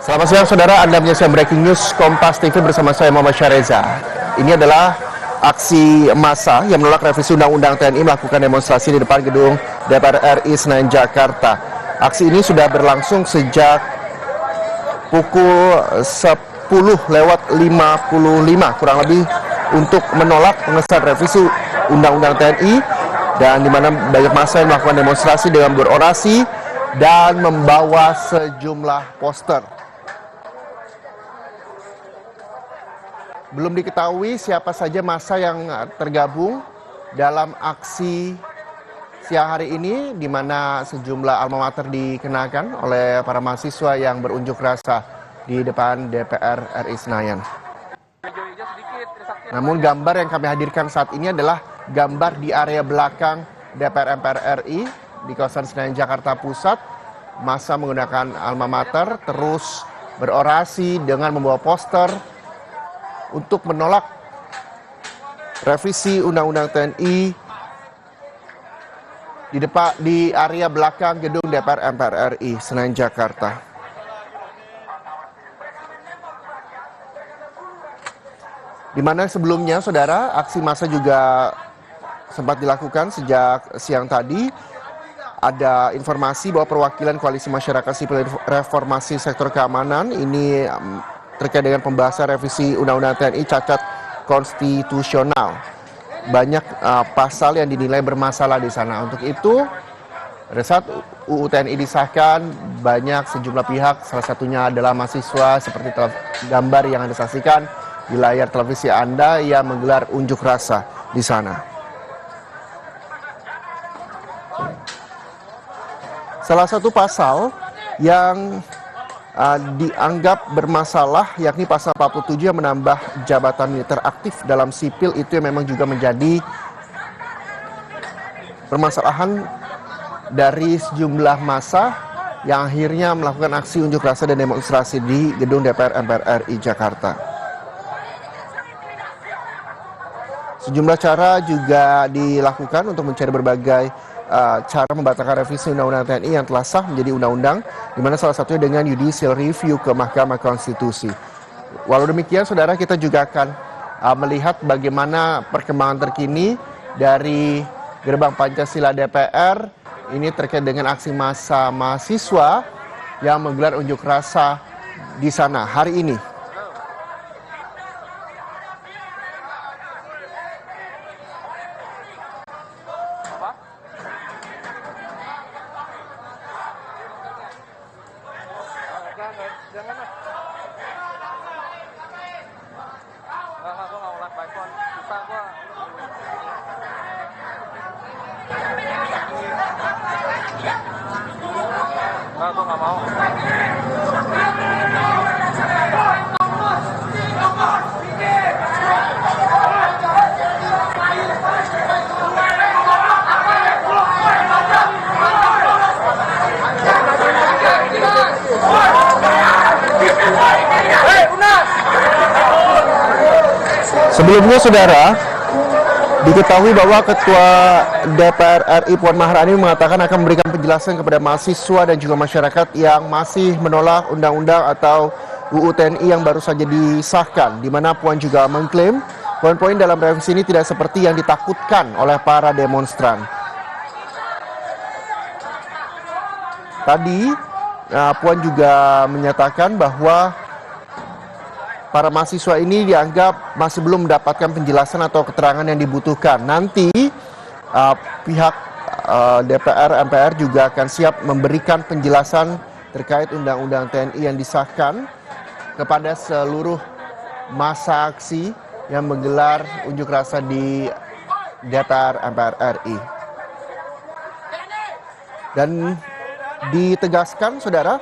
Selamat siang saudara, Anda menyaksikan Breaking News Kompas TV bersama saya Muhammad Syareza. Ini adalah aksi massa yang menolak revisi Undang-Undang TNI melakukan demonstrasi di depan gedung DPR RI Senayan, Jakarta. Aksi ini sudah berlangsung sejak pukul 10:55 kurang lebih untuk menolak pengesahan revisi Undang-Undang TNI, dan di mana banyak massa yang melakukan demonstrasi dengan berorasi dan membawa sejumlah poster. Belum diketahui siapa saja massa yang tergabung dalam aksi siang hari ini, di mana sejumlah alma mater dikenakan oleh para mahasiswa yang berunjuk rasa di depan DPR RI Senayan. Namun gambar yang kami hadirkan saat ini adalah gambar di area belakang DPR MPR RI di kawasan Senayan, Jakarta Pusat. Massa menggunakan alma mater terus berorasi dengan membawa poster untuk menolak revisi Undang-Undang TNI di area belakang gedung DPR MPR RI Senayan, Jakarta. Di mana sebelumnya, saudara, aksi massa juga sempat dilakukan sejak siang tadi. Ada informasi bahwa perwakilan Koalisi Masyarakat Sipil Reformasi Sektor Keamanan ini terkait dengan pembahasan revisi Undang-Undang TNI cacat konstitusional. Banyak pasal yang dinilai bermasalah di sana. Untuk itu, pada saat UU TNI disahkan, banyak sejumlah pihak, salah satunya adalah mahasiswa, seperti gambar yang Anda saksikan di layar televisi Anda, yang menggelar unjuk rasa di sana. Salah satu pasal yang dianggap bermasalah yakni pasal 47 yang menambah jabatan militer aktif dalam sipil, itu yang memang juga menjadi permasalahan dari sejumlah massa yang akhirnya melakukan aksi unjuk rasa dan demonstrasi di gedung DPR MPR RI Jakarta. Sejumlah cara juga dilakukan untuk mencari berbagai cara membatalkan revisi Undang-Undang TNI yang telah sah menjadi undang-undang, di mana salah satunya dengan judicial review ke Mahkamah Konstitusi. Walau demikian, saudara, kita juga akan melihat bagaimana perkembangan terkini dari gerbang Pancasila DPR ini terkait dengan aksi massa mahasiswa yang menggelar unjuk rasa di sana hari ini. Aku nggak mau. Sebelumnya, saudara, diketahui bahwa Ketua DPR RI Puan Maharani mengatakan akan memberikan penjelasan kepada mahasiswa dan juga masyarakat yang masih menolak undang-undang atau UU TNI yang baru saja disahkan, di mana Puan juga mengklaim poin-poin dalam revisi ini tidak seperti yang ditakutkan oleh para demonstran. Tadi Puan juga menyatakan bahwa para mahasiswa ini dianggap masih belum mendapatkan penjelasan atau keterangan yang dibutuhkan. Nanti pihak DPR MPR juga akan siap memberikan penjelasan terkait Undang-Undang TNI yang disahkan kepada seluruh massa aksi yang menggelar unjuk rasa di DPR MPR RI. Dan ditegaskan, saudara,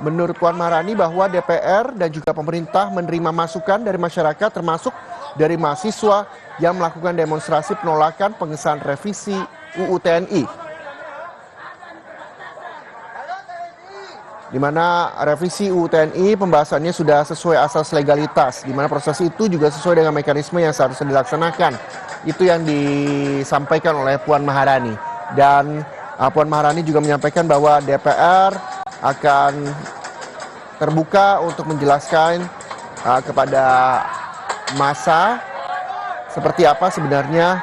menurut Puan Maharani bahwa DPR dan juga pemerintah menerima masukan dari masyarakat, termasuk dari mahasiswa yang melakukan demonstrasi penolakan pengesahan revisi UU TNI. Di mana revisi UU TNI pembahasannya sudah sesuai asas legalitas, di mana proses itu juga sesuai dengan mekanisme yang seharusnya dilaksanakan. Itu yang disampaikan oleh Puan Maharani. Dan Puan Maharani juga menyampaikan bahwa DPR akan terbuka untuk menjelaskan kepada massa seperti apa sebenarnya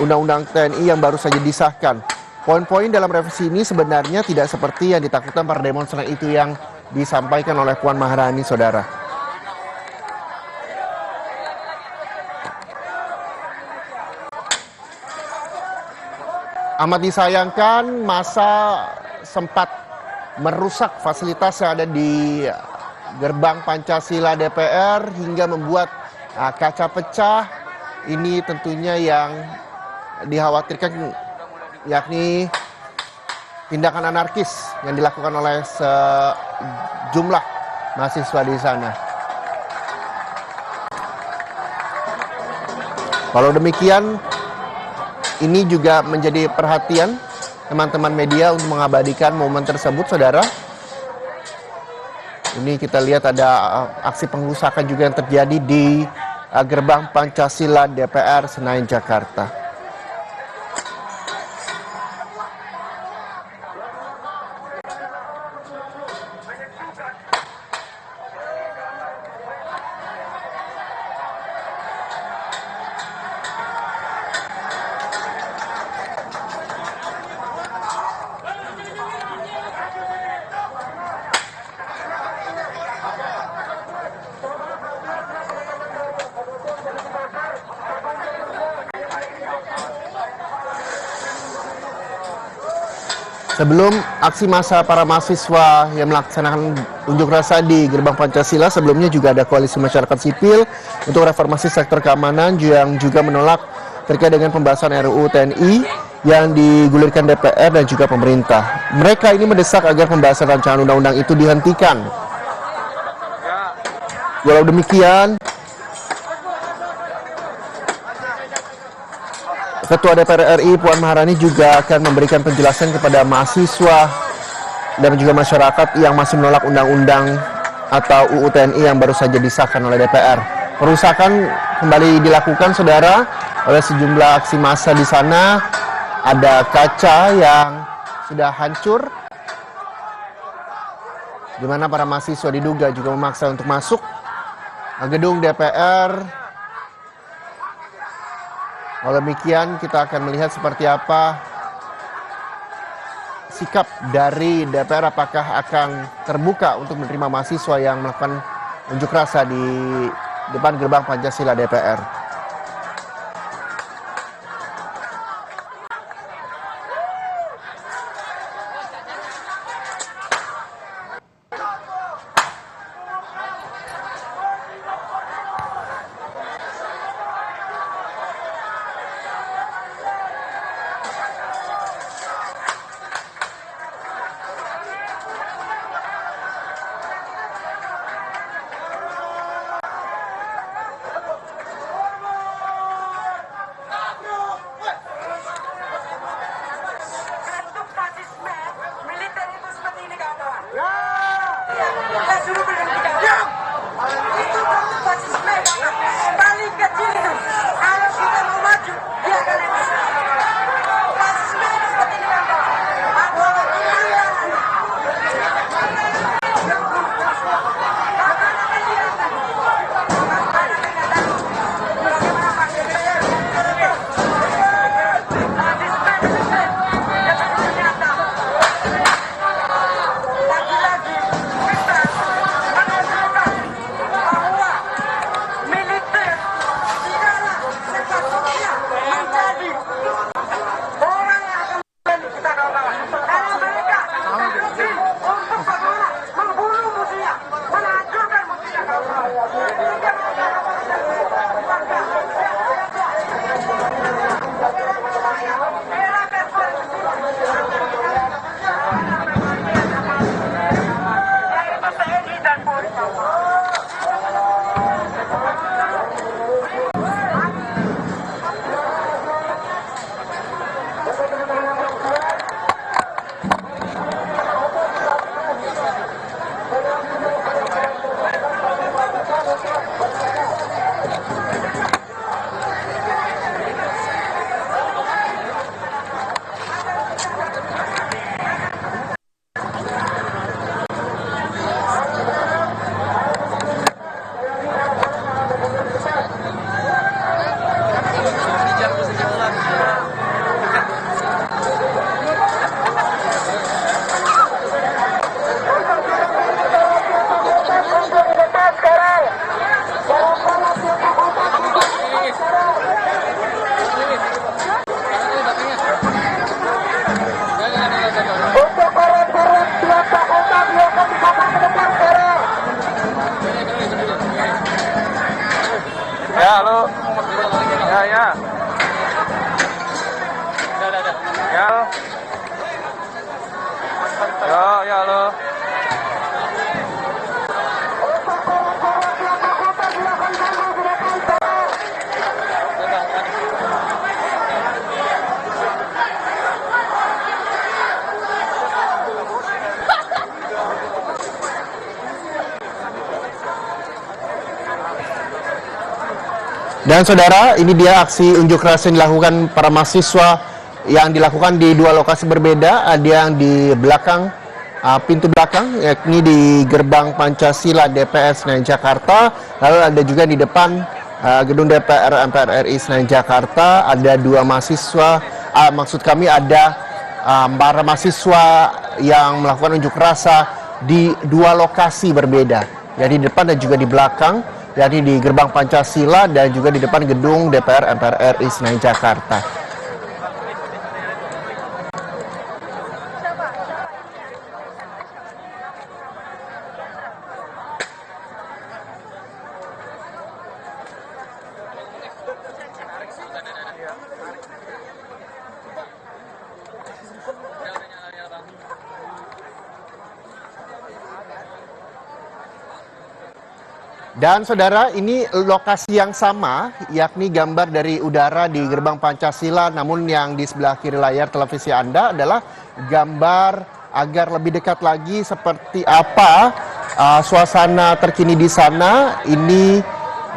Undang-Undang TNI yang baru saja disahkan. Poin-poin dalam revisi ini sebenarnya tidak seperti yang ditakutkan para demonstran itu yang disampaikan oleh Puan Maharani, saudara. Amat disayangkan massa sempat merusak fasilitas yang ada di gerbang Pancasila DPR hingga membuat kaca pecah. Ini tentunya yang dikhawatirkan yakni tindakan anarkis yang dilakukan oleh sejumlah mahasiswa di sana. Walau demikian, ini juga menjadi perhatian teman-teman media untuk mengabadikan momen tersebut, saudara. Ini kita lihat ada aksi pengrusakan juga yang terjadi di gerbang Pancasila DPR Senayan, Jakarta. Sebelum aksi massa para mahasiswa yang melaksanakan unjuk rasa di gerbang Pancasila, sebelumnya juga ada koalisi masyarakat sipil untuk reformasi sektor keamanan yang juga menolak terkait dengan pembahasan RUU TNI yang digulirkan DPR dan juga pemerintah. Mereka ini mendesak agar pembahasan rancangan undang-undang itu dihentikan. Walau demikian, Ketua DPR RI Puan Maharani juga akan memberikan penjelasan kepada mahasiswa dan juga masyarakat yang masih menolak undang-undang atau UU TNI yang baru saja disahkan oleh DPR. Perusakan kembali dilakukan, saudara, oleh sejumlah aksi massa di sana. Ada kaca yang sudah hancur, di mana para mahasiswa diduga juga memaksa untuk masuk gedung DPR. Oleh demikian, kita akan melihat seperti apa sikap dari DPR, apakah akan terbuka untuk menerima mahasiswa yang melakukan unjuk rasa di depan gerbang Pancasila DPR. Dan saudara, ini dia aksi unjuk rasa yang dilakukan para mahasiswa yang dilakukan di dua lokasi berbeda. Ada yang di belakang, pintu belakang, yakni di Gerbang Pancasila DPR Senayan Jakarta. Lalu ada juga di depan gedung DPR MPR RI Senayan Jakarta. Ada dua mahasiswa, maksud kami ada para mahasiswa yang melakukan unjuk rasa di dua lokasi berbeda. Jadi di depan dan juga di belakang. Jadi di Gerbang Pancasila dan juga di depan gedung DPR MPR RI Senayan Jakarta. Dan saudara, ini lokasi yang sama, yakni gambar dari udara di Gerbang Pancasila, namun yang di sebelah kiri layar televisi Anda adalah gambar agar lebih dekat lagi seperti apa suasana terkini di sana. Ini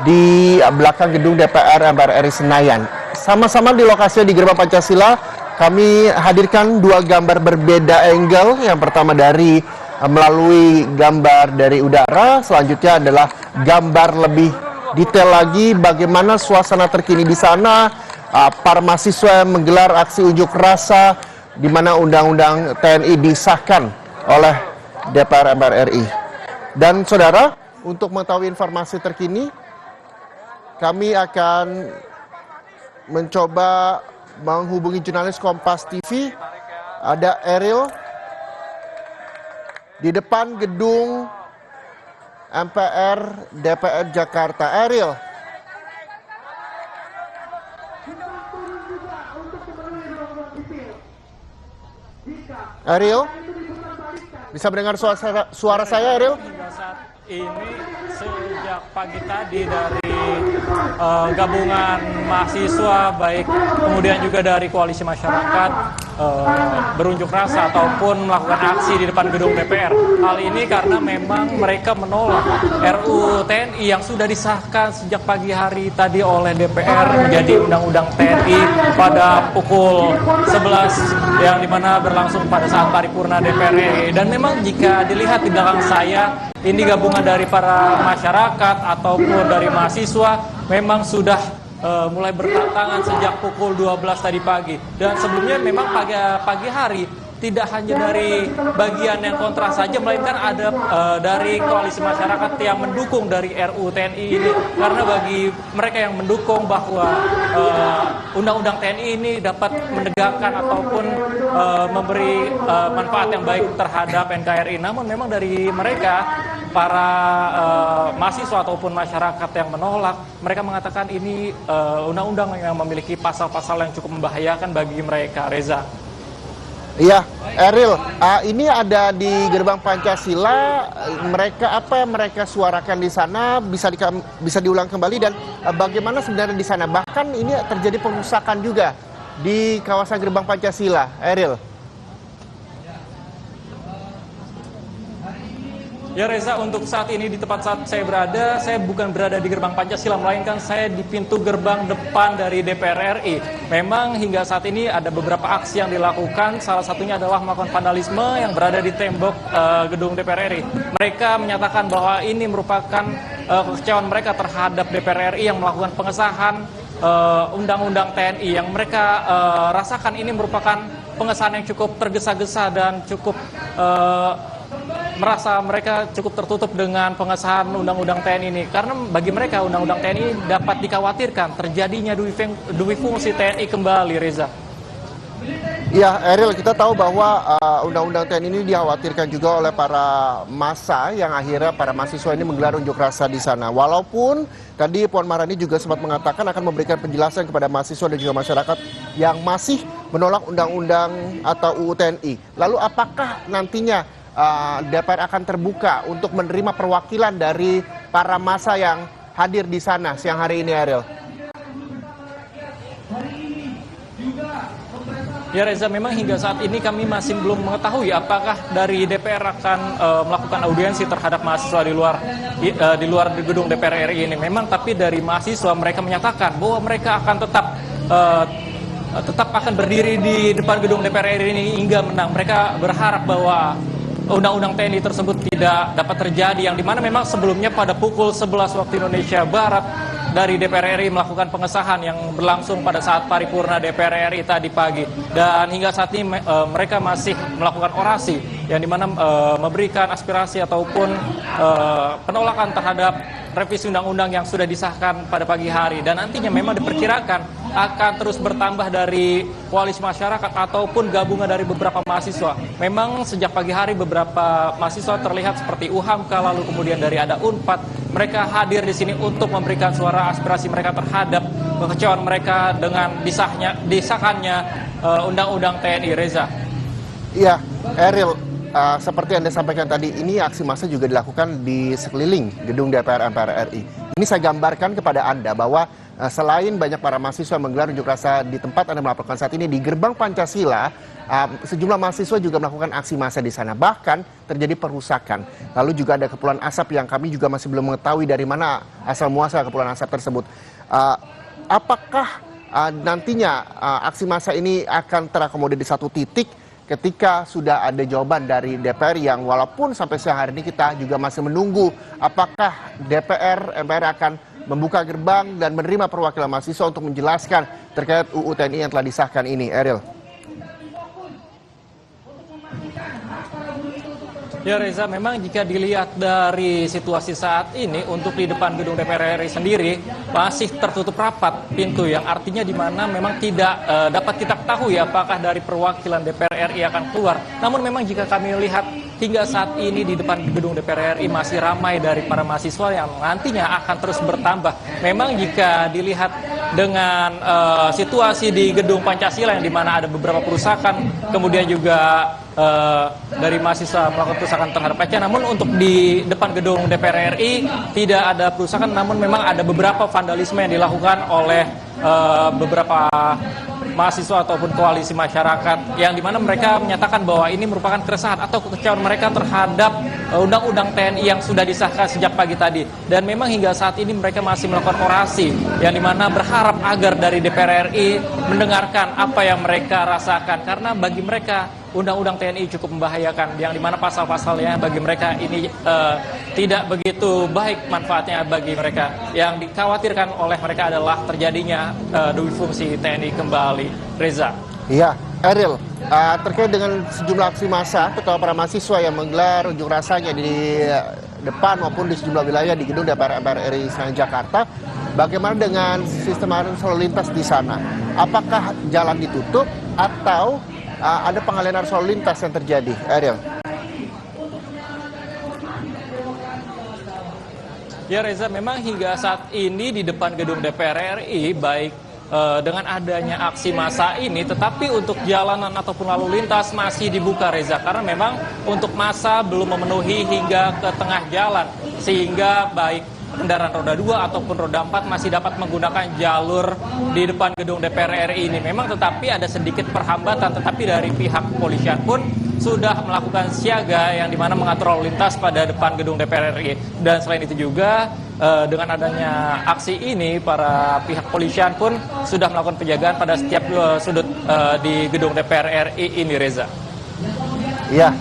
di belakang gedung DPR MPR RI Senayan. Sama-sama di lokasi di Gerbang Pancasila, kami hadirkan dua gambar berbeda angle. Yang pertama dari melalui gambar dari udara, selanjutnya adalah gambar lebih detail lagi bagaimana suasana terkini di sana. Para mahasiswa yang menggelar aksi unjuk rasa di mana Undang-Undang TNI disahkan oleh DPR MPR RI. Dan saudara, untuk mengetahui informasi terkini, kami akan mencoba menghubungi jurnalis Kompas TV. Ada Ariel di depan gedung MPR DPR Jakarta. Ariel. Ariel, bisa mendengar suara saya, Ariel? Hingga saat ini sejak pagi tadi dari gabungan mahasiswa, baik kemudian juga dari koalisi masyarakat berunjuk rasa ataupun melakukan aksi di depan gedung DPR. Hal ini karena memang mereka menolak RUU TNI yang sudah disahkan sejak pagi hari tadi oleh DPR menjadi Undang-Undang TNI pada pukul 11 yang dimana berlangsung pada saat paripurna DPR RI. Dan memang jika dilihat di belakang saya, ini gabungan dari para masyarakat ataupun dari mahasiswa memang sudah mulai berdatangan sejak pukul 12 tadi pagi. Dan sebelumnya memang pagi hari tidak hanya dari bagian yang kontra saja, melainkan ada dari koalisi masyarakat yang mendukung dari RUU TNI ini. Karena bagi mereka yang mendukung bahwa Undang-Undang TNI ini dapat menegakkan ataupun memberi manfaat yang baik terhadap NKRI. Namun memang dari mereka, para mahasiswa ataupun masyarakat yang menolak, mereka mengatakan ini undang-undang yang memiliki pasal-pasal yang cukup membahayakan bagi mereka. Reza. Iya, Ariel, ini ada di Gerbang Pancasila. Mereka apa yang mereka suarakan di sana bisa diulang kembali, dan bagaimana sebenarnya di sana? Bahkan ini terjadi pengusakan juga di kawasan Gerbang Pancasila, Ariel. Ya Reza, untuk saat ini di tempat saat saya berada, saya bukan berada di Gerbang Pancasila, melainkan saya di pintu gerbang depan dari DPR RI. Memang hingga saat ini ada beberapa aksi yang dilakukan, salah satunya adalah melakukan vandalisme yang berada di tembok gedung DPR RI. Mereka menyatakan bahwa ini merupakan kekecewaan mereka terhadap DPR RI yang melakukan pengesahan Undang-Undang TNI, yang mereka rasakan ini merupakan pengesahan yang cukup tergesa-gesa dan cukup merasa mereka cukup tertutup dengan pengesahan Undang-Undang TNI ini. Karena bagi mereka Undang-Undang TNI dapat dikhawatirkan terjadinya dui fungsi TNI kembali, Reza. Ya, Ariel, kita tahu bahwa Undang-Undang TNI ini dikhawatirkan juga oleh para massa yang akhirnya para mahasiswa ini menggelar unjuk rasa di sana. Walaupun tadi Puan Maharani juga sempat mengatakan akan memberikan penjelasan kepada mahasiswa dan juga masyarakat yang masih menolak Undang-Undang atau UU TNI. Lalu apakah nantinya DPR akan terbuka untuk menerima perwakilan dari para massa yang hadir di sana siang hari ini, Ariel? Ya Reza, memang hingga saat ini kami masih belum mengetahui apakah dari DPR akan melakukan audiensi terhadap mahasiswa di luar gedung DPR RI ini. Memang tapi dari mahasiswa mereka menyatakan bahwa mereka akan tetap akan berdiri di depan gedung DPR RI ini hingga menang. Mereka berharap bahwa undang-undang TNI tersebut tidak dapat terjadi, yang dimana memang sebelumnya pada pukul 11 waktu Indonesia Barat dari DPR RI melakukan pengesahan yang berlangsung pada saat paripurna DPR RI tadi pagi, dan hingga saat ini mereka masih melakukan orasi yang dimana memberikan aspirasi ataupun penolakan terhadap revisi undang-undang yang sudah disahkan pada pagi hari, dan nantinya memang diperkirakan akan terus bertambah dari koalisi masyarakat ataupun gabungan dari beberapa mahasiswa. Memang sejak pagi hari beberapa mahasiswa terlihat seperti UHAMKA, lalu kemudian dari ada UNPAD, mereka hadir di sini untuk memberikan suara aspirasi mereka terhadap kekecewaan mereka dengan disahkannya undang-undang TNI. Reza. Iya, Eril, seperti Anda sampaikan tadi, ini aksi massa juga dilakukan di sekeliling gedung DPR MPR RI. Ini saya gambarkan kepada Anda bahwa selain banyak para mahasiswa menggelar unjuk rasa di tempat Anda melaporkan saat ini, di gerbang Pancasila, sejumlah mahasiswa juga melakukan aksi massa di sana. Bahkan terjadi perusakan. Lalu juga ada kepulan asap yang kami juga masih belum mengetahui dari mana asal muasal kepulan asap tersebut. Apakah nantinya aksi massa ini akan terakomodir di satu titik ketika sudah ada jawaban dari DPR, yang walaupun sampai siang hari ini kita juga masih menunggu apakah DPR MPR akan membuka gerbang dan menerima perwakilan mahasiswa untuk menjelaskan terkait UU TNI yang telah disahkan ini, Eril. Ya Reza, memang jika dilihat dari situasi saat ini untuk di depan gedung DPR RI sendiri masih tertutup rapat pintu, yang artinya di mana memang tidak dapat kita ketahui apakah dari perwakilan DPR RI akan keluar. Namun memang jika kami lihat hingga saat ini di depan gedung DPR RI masih ramai dari para mahasiswa yang nantinya akan terus bertambah. Memang jika dilihat dengan situasi di gedung Pancasila yang dimana ada beberapa perusakan, kemudian juga dari mahasiswa melakukan perusakan terhadap kaca. Namun untuk di depan gedung DPR RI tidak ada perusakan, namun memang ada beberapa vandalisme yang dilakukan oleh beberapa mahasiswa ataupun koalisi masyarakat, yang dimana mereka menyatakan bahwa ini merupakan keresahan atau kekecewaan mereka terhadap undang-undang TNI yang sudah disahkan sejak pagi tadi. Dan memang hingga saat ini mereka masih melakukan orasi yang dimana berharap agar dari DPR RI mendengarkan apa yang mereka rasakan, karena bagi mereka undang-undang TNI cukup membahayakan, yang dimana pasal-pasalnya bagi mereka ini tidak begitu baik manfaatnya bagi mereka. Yang dikhawatirkan oleh mereka adalah terjadinya duit fungsi TNI kembali. Reza. Iya, Eril, terkait dengan sejumlah aksi massa ketua para mahasiswa yang menggelar unjuk rasanya di depan maupun di sejumlah wilayah di gedung DPR MPR RI Senayan Jakarta, bagaimana dengan sistem arus lalu lintas di sana? Apakah jalan ditutup atau ada pengalihan arus lalu lintas yang terjadi, Eril? Ya Reza, memang hingga saat ini di depan gedung DPR RI baik dengan adanya aksi massa ini, tetapi untuk jalanan ataupun lalu lintas masih dibuka, Reza, karena memang untuk massa belum memenuhi hingga ke tengah jalan, sehingga baik kendaraan roda 2 ataupun roda 4 masih dapat menggunakan jalur di depan gedung DPR RI ini. Memang tetapi ada sedikit perhambatan, tetapi dari pihak kepolisian pun sudah melakukan siaga yang dimana mengatur lalu lintas pada depan gedung DPR RI. Dan selain itu juga dengan adanya aksi ini, para pihak kepolisian pun sudah melakukan penjagaan pada setiap sudut di gedung DPR RI ini, Reza. Ya,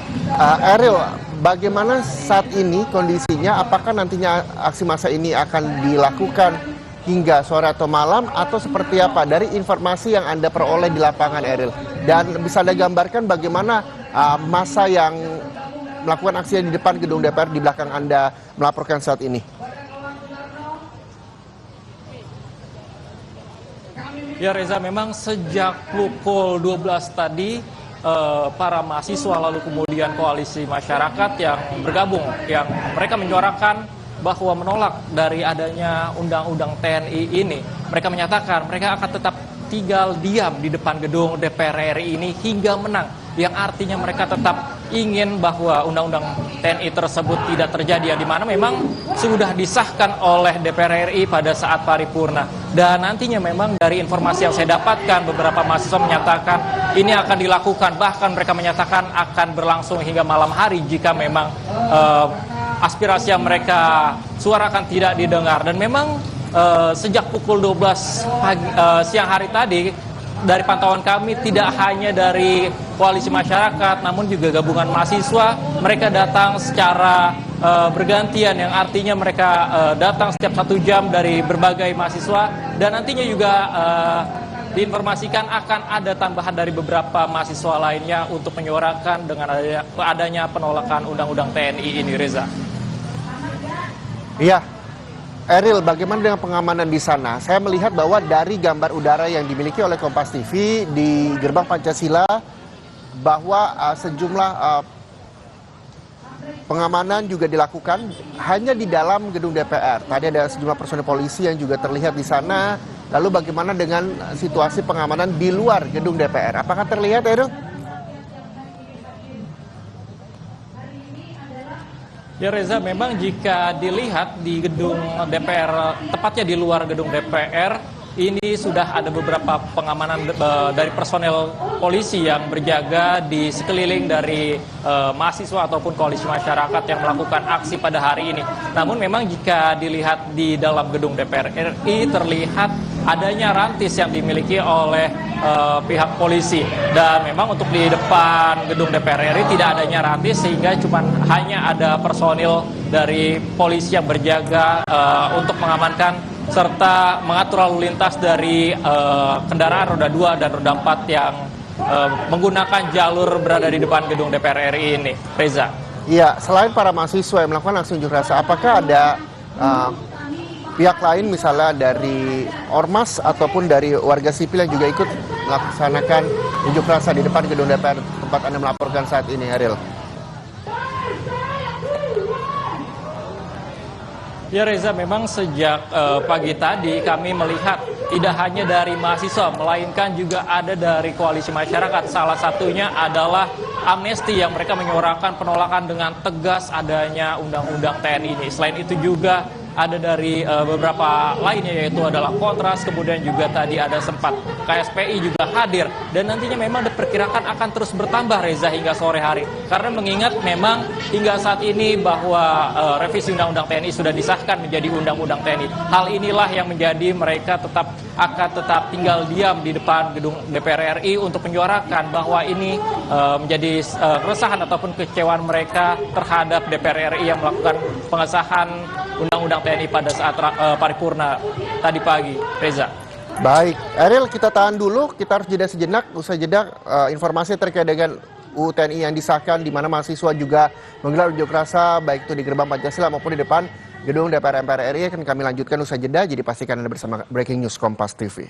Eril, bagaimana saat ini kondisinya? Apakah nantinya aksi massa ini akan dilakukan hingga sore atau malam, atau seperti apa dari informasi yang Anda peroleh di lapangan, Eril? Dan bisa Anda gambarkan bagaimana massa yang melakukan aksi di depan gedung DPR di belakang Anda melaporkan saat ini? Ya Reza, memang sejak pukul 12 tadi para mahasiswa lalu kemudian koalisi masyarakat yang bergabung, yang mereka menyuarakan bahwa menolak dari adanya undang-undang TNI ini. Mereka menyatakan mereka akan tetap tinggal diam di depan gedung DPR RI ini hingga menang, yang artinya mereka tetap ingin bahwa undang-undang TNI tersebut tidak terjadi, yang dimana memang sudah disahkan oleh DPR RI pada saat paripurna. Dan nantinya memang dari informasi yang saya dapatkan, beberapa mahasiswa menyatakan ini akan dilakukan. Bahkan mereka menyatakan akan berlangsung hingga malam hari jika memang aspirasi yang mereka suarakan tidak didengar. Dan memang sejak pukul 12 siang hari tadi, dari pantauan kami tidak hanya dari koalisi masyarakat namun juga gabungan mahasiswa, mereka datang secara bergantian, yang artinya mereka datang setiap 1 jam dari berbagai mahasiswa, dan nantinya juga diinformasikan akan ada tambahan dari beberapa mahasiswa lainnya untuk menyuarakan dengan adanya penolakan Undang-Undang TNI ini, Reza. Iya, Eril, bagaimana dengan pengamanan di sana? Saya melihat bahwa dari gambar udara yang dimiliki oleh Kompas TV di Gerbang Pancasila, bahwa sejumlah pengamanan juga dilakukan hanya di dalam gedung DPR. Tadi ada sejumlah personel polisi yang juga terlihat di sana. Lalu bagaimana dengan situasi pengamanan di luar gedung DPR? Apakah terlihat, Eril? Ya Reza, memang jika dilihat di gedung DPR, tepatnya di luar gedung DPR, ini sudah ada beberapa pengamanan dari personel polisi yang berjaga di sekeliling dari mahasiswa ataupun koalisi masyarakat yang melakukan aksi pada hari ini. Namun memang jika dilihat di dalam gedung DPR RI, terlihat adanya rantis yang dimiliki oleh pihak polisi, dan memang untuk di depan gedung DPR RI tidak adanya rantis, sehingga hanya ada personil dari polisi yang berjaga untuk mengamankan serta mengatur lalu lintas dari kendaraan roda 2 dan roda 4 yang menggunakan jalur berada di depan gedung DPR RI ini, Reza. Iya, selain para mahasiswa yang melakukan aksi unjuk rasa, apakah ada pihak lain misalnya dari ormas ataupun dari warga sipil yang juga ikut melaksanakan unjuk rasa di depan gedung DPR tempat Anda melaporkan saat ini, Eril? Ya Reza, memang sejak pagi tadi kami melihat tidak hanya dari mahasiswa, melainkan juga ada dari koalisi masyarakat. Salah satunya adalah Amnesty yang mereka menyuarakan penolakan dengan tegas adanya Undang-Undang TNI ini. Selain itu juga ada dari beberapa lainnya, yaitu adalah Kontras, kemudian juga tadi ada sempat KSPI juga hadir, dan nantinya memang diperkirakan akan terus bertambah, Reza, hingga sore hari, karena mengingat memang hingga saat ini bahwa revisi Undang-Undang TNI sudah disahkan menjadi Undang-Undang TNI. Hal inilah yang menjadi mereka akan tetap tinggal diam di depan gedung DPR RI untuk menyuarakan bahwa ini menjadi keresahan ataupun kekecewaan mereka terhadap DPR RI yang melakukan pengesahan Undang-Undang TNI pada saat paripurna tadi pagi, Reza. Baik, Eril, kita tahan dulu, kita harus jeda sejenak. Usai jeda, informasi terkait dengan UU TNI yang disahkan, di mana mahasiswa juga menggelar unjuk rasa, baik itu di Gerbang Pancasila maupun di depan gedung DPR MPR RI, akan kami lanjutkan usai jeda. Jadi pastikan Anda bersama Breaking News Kompas TV.